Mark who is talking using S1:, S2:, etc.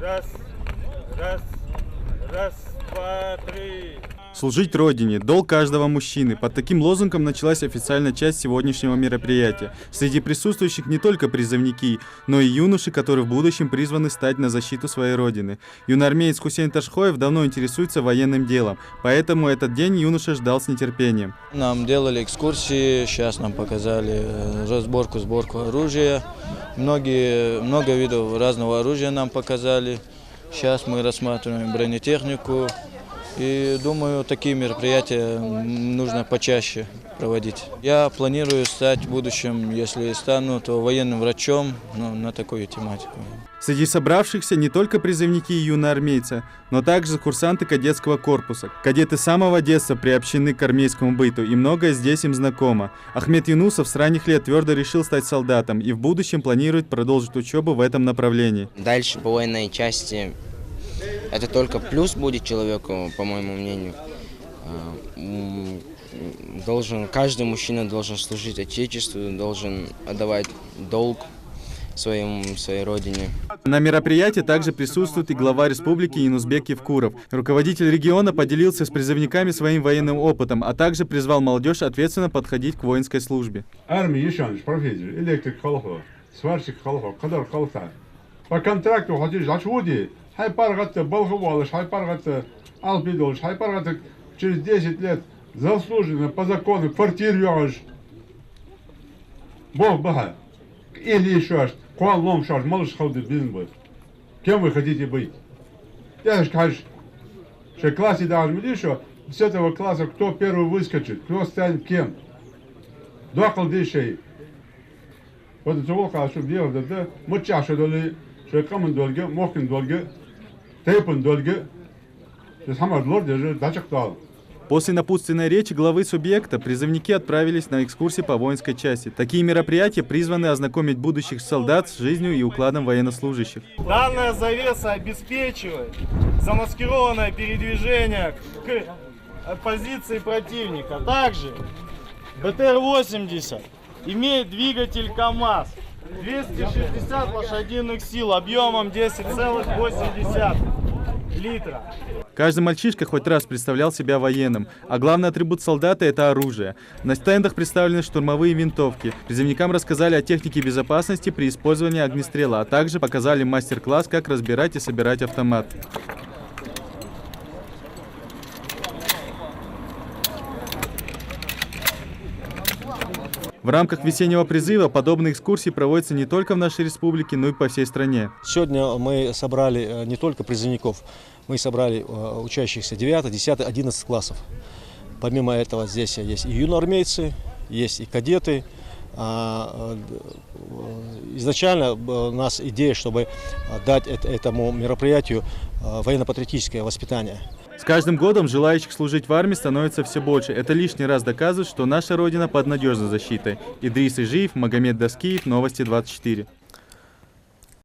S1: Раз, раз, раз, два, три.
S2: Служить Родине – долг каждого мужчины. Под таким лозунгом началась официальная часть сегодняшнего мероприятия. Среди присутствующих не только призывники, но и юноши, которые в будущем призваны стать на защиту своей Родины. Юноармеец Хусейн Ташхоев давно интересуется военным делом, поэтому этот день юноша ждал с нетерпением.
S3: Нам делали экскурсии, сейчас нам показали сборку оружия. Много видов разного оружия нам показали. Сейчас мы рассматриваем бронетехнику. И думаю, такие мероприятия нужно почаще проводить. Я планирую стать в будущем, если стану, то военным врачом, на такую тематику.
S2: Среди собравшихся не только призывники и юноармейцы, но также курсанты кадетского корпуса. Кадеты с самого детства приобщены к армейскому быту, и многое здесь им знакомо. Ахмед Юнусов с ранних лет твердо решил стать солдатом и в будущем планирует продолжить учебу в этом направлении.
S4: Дальше по военной части это только плюс будет человеку, по моему мнению. Каждый мужчина должен служить Отечеству, должен отдавать долг своей родине.
S2: На мероприятии также присутствует и глава республики Юнусбек Евкуров. Руководитель региона поделился с призывниками своим военным опытом, а также призвал молодежь ответственно подходить к воинской службе.
S5: По контракту хайпаргаты Болгувалыш, хайпаргаты Алпидолыш, хайпаргаты через 10 лет заслуженно по закону квартиру Бог бага. Или еще Куан Лом Шаш, малыш ходы бизнес. Кем вы хотите быть? Я же скажу, что в классе должен быть еще с этого класса кто первый выскочит, кто станет кем. Два колдышей. Вот это волка, чтобы делать это, мы чаще доли, что камен долги, мокин долги.
S2: После напутственной речи главы субъекта призывники отправились на экскурсии по воинской части. Такие мероприятия призваны ознакомить будущих солдат с жизнью и укладом военнослужащих.
S1: Данная завеса обеспечивает замаскированное передвижение к позиции противника. Также БТР-80 имеет двигатель КАМАЗ. 260 лошадиных сил объемом 10,8 литра.
S2: Каждый мальчишка хоть раз представлял себя военным, а главный атрибут солдата – это оружие. На стендах представлены штурмовые винтовки. Призывникам рассказали о технике безопасности при использовании огнестрела, а также показали мастер-класс, как разбирать и собирать автомат. В рамках весеннего призыва подобные экскурсии проводятся не только в нашей республике, но и по всей стране.
S6: Сегодня мы собрали не только призывников, мы собрали учащихся 9, 10, 11 классов. Помимо этого здесь есть и юноармейцы, есть и кадеты. Изначально у нас идея, чтобы дать этому мероприятию военно-патриотическое воспитание.
S2: С каждым годом желающих служить в армии становится все больше. Это лишний раз доказывает, что наша Родина под надежной защитой. Идрис Ижиев, Магомед Даскиев, Новости 24.